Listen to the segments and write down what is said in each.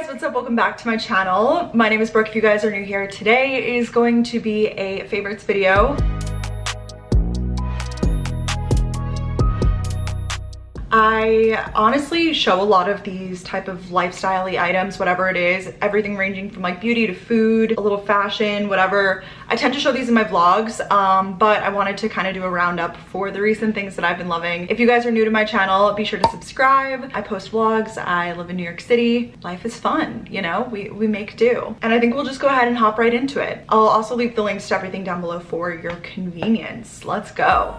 guys, what's up? Welcome back to my channel. My name is Brooke. If you guys are new here, today is going to be a favorites video. I honestly show a lot of these type of lifestyle-y items, whatever it is, everything ranging from like beauty to food, a little fashion, whatever. I tend to show these in my vlogs, but I wanted to kind of do a roundup for the recent things that I've been loving. If you guys are new to my channel, be sure to subscribe. I post vlogs. I live in New York City. Life is fun, you know, we make do. And I think we'll just go ahead and hop right into it. I'll also leave the links to everything down below for your convenience. Let's go.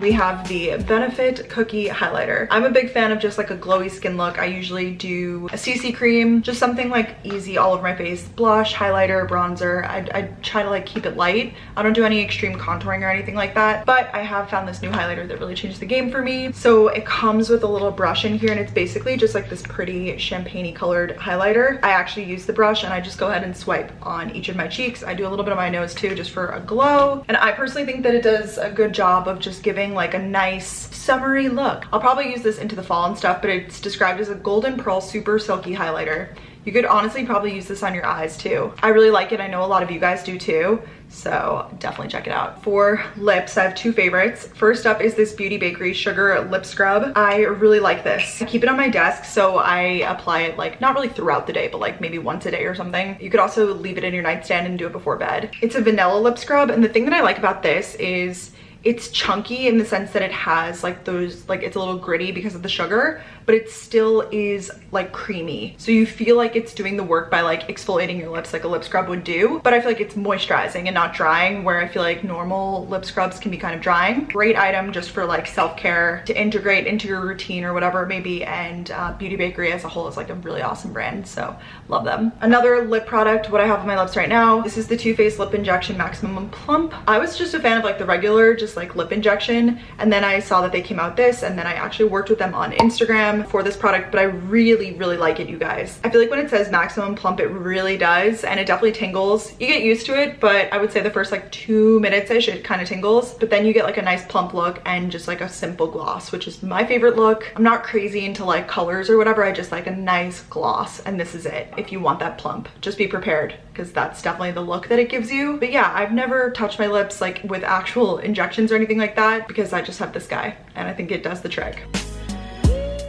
We have the Benefit Cookie Highlighter. I'm a big fan of just like a glowy skin look. I usually do a CC cream, just something like easy all over my face. Blush, highlighter, bronzer. I try to like keep it light. I don't do any extreme contouring or anything like that, but I have found this new highlighter that really changed the game for me. So it comes with a little brush in here and it's basically just like this pretty champagne-y colored highlighter. I actually use the brush and I just go ahead and swipe on each of my cheeks. I do a little bit of my nose too, just for a glow. And I personally think that it does a good job of just giving like a nice summery look. I'll probably use this into the fall and stuff, but it's described as a golden pearl super silky highlighter. You could honestly probably use this on your eyes too. I really like it. I know a lot of you guys do too, so definitely check it out. For lips, I have two favorites. First up is this Beauty Bakery Sugar Lip Scrub. I really like this. I keep it on my desk, so I apply it like not really throughout the day, but like maybe once a day or something. You could also leave it in your nightstand and do it before bed. It's a vanilla lip scrub, and the thing that I like about this is it's chunky in the sense that it has like those, like it's a little gritty because of the sugar, but it still is like creamy. So you feel like it's doing the work by like exfoliating your lips like a lip scrub would do, but I feel like it's moisturizing and not drying, where I feel like normal lip scrubs can be kind of drying. Great item just for like self-care to integrate into your routine or whatever it may be, and Beauty Bakery as a whole is like a really awesome brand, so love them. Another lip product, what I have on my lips right now, this is the Too Faced Lip Injection Maximum Plump. I was just a fan of like the regular, just like lip injection, and then I saw that they came out this, and then I actually worked with them on Instagram for this product, but I really like it, you guys. I feel like when it says maximum plump, it really does, and it definitely tingles. You get used to it, but I would say the first like 2 minutes-ish it kind of tingles, but then you get like a nice plump look and just like a simple gloss, which is my favorite look. I'm not crazy into like colors or whatever, I just like a nice gloss, and this is it. If you want that plump, just be prepared, because that's definitely the look that it gives you. But yeah, I've never touched my lips like with actual injections or anything like that, because I just have this guy and I think it does the trick.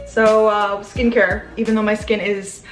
So skincare, even though my skin is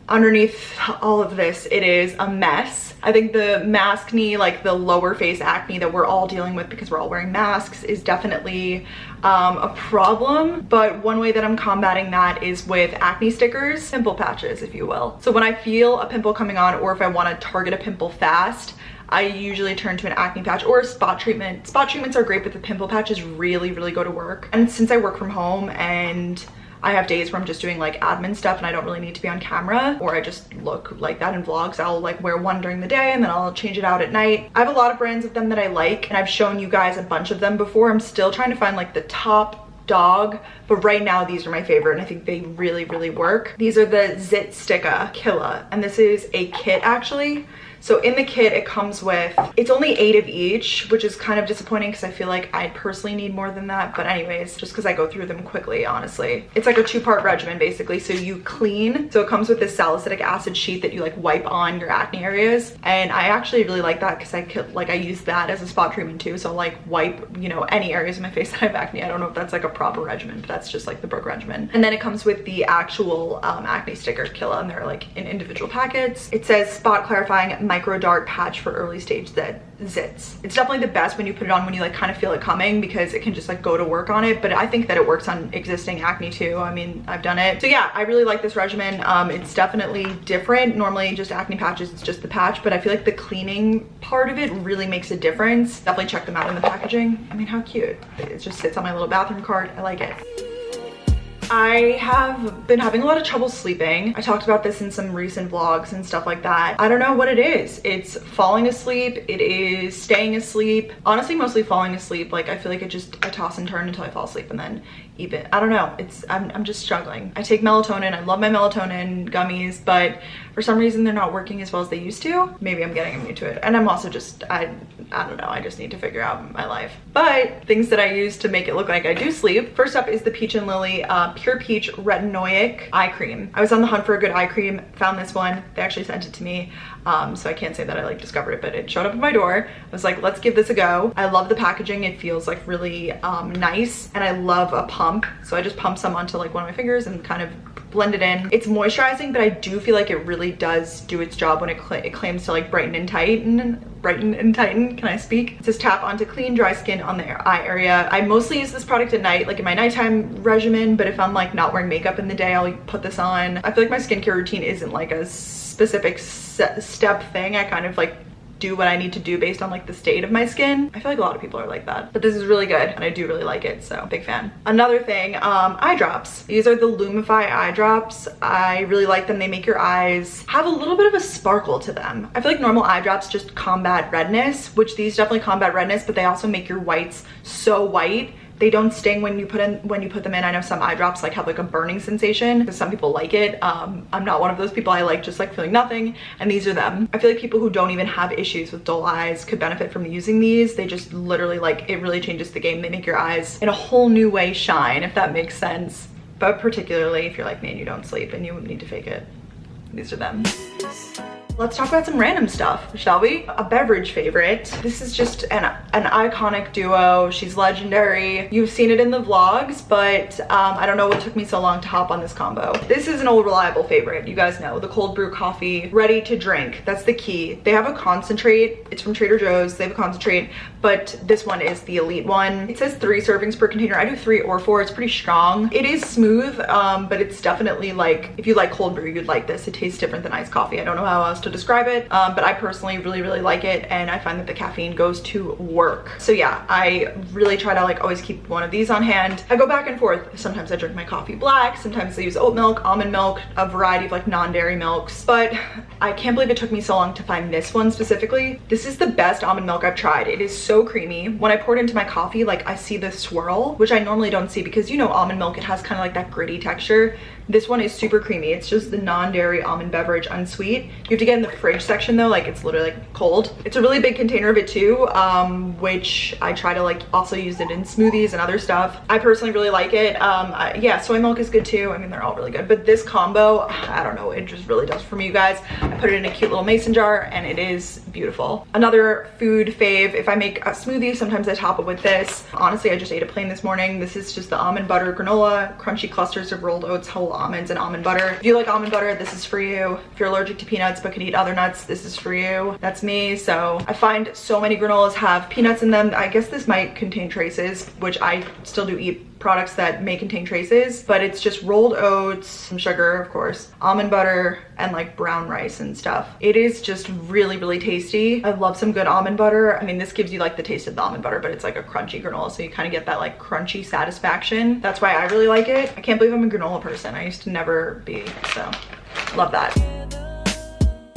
underneath all of this, it is a mess. I think the maskne, like the lower face acne that we're all dealing with because we're all wearing masks, is definitely a problem. But one way that I'm combating that is with acne stickers, pimple patches, if you will. So when I feel a pimple coming on, or if I want to target a pimple fast, I usually turn to an acne patch or a spot treatment. Spot treatments are great, but the pimple patches really go to work. And since I work from home and I have days where I'm just doing like admin stuff and I don't really need to be on camera, or I just look like that in vlogs, I'll like wear one during the day and then I'll change it out at night. I have a lot of brands of them that I like, and I've shown you guys a bunch of them before. I'm still trying to find like the top dog, but right now these are my favorite and I think they really work. These are the Zit Sticka Killa, and this is a kit actually. So in the kit it comes with, it's only 8 of each, which is kind of disappointing because I feel like I personally need more than that, but anyways, just because I go through them quickly, honestly. It's like a 2-part regimen basically. So you clean, so it comes with this salicylic acid sheet that you like wipe on your acne areas, and I actually really like that because I use that as a spot treatment too. So like wipe, you know, any areas of my face that have acne. I don't know if that's like a proper regimen, but that's just like the Brooke regimen. And then it comes with the actual acne sticker Killa, and they're like in individual packets. It says spot clarifying micro dart patch for early stage zits. It's definitely the best when you put it on when you like kind of feel it coming, because it can just like go to work on it, but I think that it works on existing acne too. I mean, I've done it. So yeah, I really like this regimen. It's definitely different. Normally just acne patches, it's just the patch, but I feel like the cleaning part of it really makes a difference. Definitely check them out in the packaging. I mean, how cute. It just sits on my little bathroom cart. I like it. I have been having a lot of trouble sleeping. I talked about this in some recent vlogs and stuff like that. I don't know what it is. It's falling asleep. It is staying asleep. Honestly, mostly falling asleep. Like I feel like I toss and turn until I fall asleep, and then even. I don't know, I'm just struggling. I take melatonin, I love my melatonin gummies, but for some reason they're not working as well as they used to. Maybe I'm getting immune to it, and I'm also just, I don't know, I just need to figure out my life. But things that I use to make it look like I do sleep. First up is the Peach and Lily Pure Peach Retinoic Eye Cream. I was on the hunt for a good eye cream, found this one. They actually sent it to me, so I can't say that I like discovered it, but it showed up at my door. I was like, let's give this a go. I love the packaging. It feels like really nice, and I love a pump, so I just pump some onto like one of my fingers and kind of blend it in. It's moisturizing, but I do feel like it really does do its job when it claims to like brighten and tighten. Can I speak? It says tap onto clean, dry skin on the eye area. I mostly use this product at night, like in my nighttime regimen, but if I'm like not wearing makeup in the day, I'll put this on. I feel like my skincare routine isn't like a specific step thing. I kind of like do what I need to do based on like the state of my skin. I feel like a lot of people are like that, but this is really good and I do really like it, so big fan. Another thing, eye drops. These are the Lumify eye drops. I really like them. They make your eyes have a little bit of a sparkle to them. I feel like normal eye drops just combat redness, which these definitely combat redness, but they also make your whites so white. They don't sting when you put them in. I know some eye drops like have like a burning sensation because some people like it. I'm not one of those people. I like just like feeling nothing, and these are them. I feel like people who don't even have issues with dull eyes could benefit from using these. They just literally like, it really changes the game. They make your eyes in a whole new way shine, if that makes sense. But particularly if you're like me and you don't sleep and you need to fake it, these are them. Let's talk about some random stuff, shall we? A beverage favorite. This is just an iconic duo. She's legendary. You've seen it in the vlogs, but I don't know what took me so long to hop on this combo. This is an old reliable favorite. You guys know, the cold brew coffee, ready to drink. That's the key. They have a concentrate. It's from Trader Joe's. They have a concentrate, but this one is the elite one. It says 3 servings per container. I do 3 or 4. It's pretty strong. It is smooth, but it's definitely like, if you like cold brew, you'd like this. It tastes different than iced coffee. I don't know how else to describe it, but I personally really like it, and I find that the caffeine goes to work. So yeah, I really try to like always keep one of these on hand. I go back and forth. Sometimes I drink my coffee black, sometimes I use oat milk, almond milk, a variety of like non-dairy milks, but I can't believe it took me so long to find this one specifically. This is the best almond milk I've tried. It is so creamy. When I pour it into my coffee, like I see the swirl, which I normally don't see because, you know, almond milk, it has kind of like that gritty texture. This one is super creamy. It's just the non-dairy almond beverage, unsweet. You have to get in the fridge section though, like it's literally like cold. It's a really big container of it too, which I try to like also use it in smoothies and other stuff. I personally really like it. Yeah, soy milk is good too. I mean, they're all really good, but this combo, I don't know, it just really does for me, you guys. I put it in a cute little mason jar and it is beautiful. Another food fave, if I make a smoothie, sometimes I top it with this. Honestly, I just ate it plain this morning. This is just the almond butter granola, crunchy clusters of rolled oats, whole almonds, and almond butter. If you like almond butter, this is for you. If you're allergic to peanuts but can eat other nuts, this is for you. That's me. So I find so many granolas have peanuts in them. I guess this might contain traces, which I still do eat products that may contain traces, but it's just rolled oats, some sugar, of course, almond butter, and like brown rice and stuff. It is just really tasty. I love some good almond butter. I mean, this gives you like the taste of the almond butter, but it's like a crunchy granola, so you kind of get that like crunchy satisfaction. That's why I really like it. I can't believe I'm a granola person. I used to never be, so love that.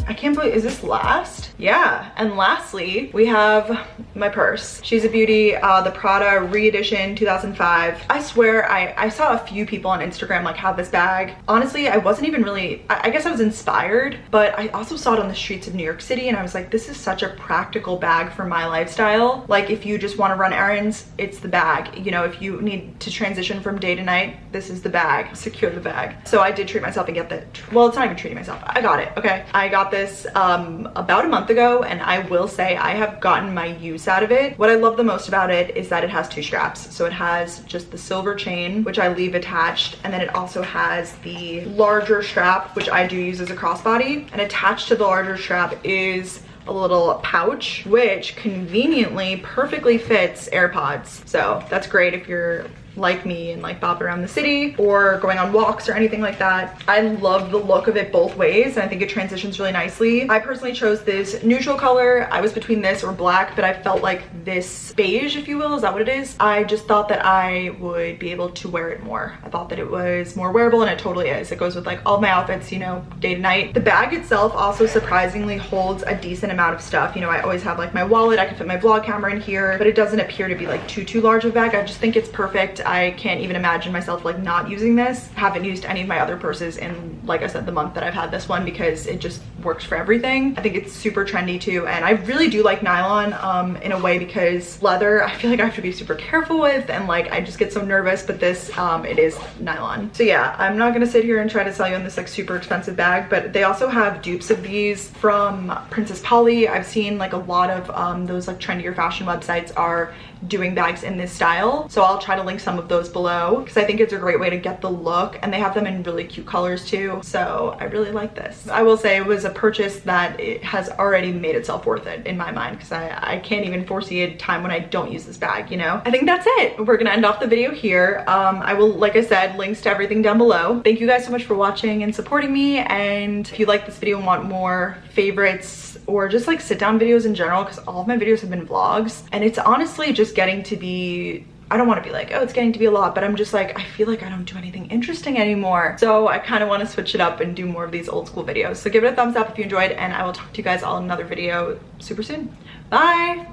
I can't believe, is this last? Yeah, and lastly, we have my purse. She's a beauty, the Prada re-edition 2005. I swear, I saw a few people on Instagram like have this bag. Honestly, I wasn't even really, I guess I was inspired, but I also saw it on the streets of New York City and I was like, this is such a practical bag for my lifestyle. Like if you just want to run errands, it's the bag. You know, if you need to transition from day to night, this is the bag. Secure the bag. So I did treat myself and get that. Well, it's not even treating myself. I got it, okay? I got this about a month ago, and I will say I have gotten my use out of it. What I love the most about it is that it has 2 straps. So it has just the silver chain, which I leave attached, and then it also has the larger strap, which I do use as a crossbody. And attached to the larger strap is a little pouch, which conveniently perfectly fits AirPods. So that's great if you're like me and like bop around the city or going on walks or anything like that. I love the look of it both ways, and I think it transitions really nicely. I personally chose this neutral color. I was between this or black, but I felt like this beige, if you will, is that what it is? I just thought that I would be able to wear it more. I thought that it was more wearable, and it totally is. It goes with like all of my outfits, you know, day to night. The bag itself also surprisingly holds a decent amount of stuff. You know, I always have like my wallet. I can fit my vlog camera in here, but it doesn't appear to be like too large of a bag. I just think it's perfect. I can't even imagine myself like not using this. Haven't used any of my other purses in, like I said, the month that I've had this one, because it just works for everything. I think it's super trendy too, and I really do like nylon in a way, because leather I feel like I have to be super careful with, and like I just get so nervous, but this it is nylon. So yeah, I'm not gonna sit here and try to sell you on this like super expensive bag, but they also have dupes of these from Princess Polly. I've seen like a lot of those like trendier fashion websites are doing bags in this style, so I'll try to link some of those below, because I think it's a great way to get the look, and they have them in really cute colors too, so I really like this. I will say it was a purchase that it has already made itself worth it in my mind, because I can't even foresee a time when I don't use this bag, you know? I think that's it. We're gonna end off the video here. I will, like I said, links to everything down below. Thank you guys so much for watching and supporting me, and if you like this video and want more favorites or just like sit down videos in general, because all of my videos have been vlogs, and it's honestly just getting to be, I don't want to be like, oh, it's getting to be a lot, but I'm just like, I feel like I don't do anything interesting anymore. So I kind of want to switch it up and do more of these old school videos. So give it a thumbs up if you enjoyed, and I will talk to you guys all in another video super soon. Bye.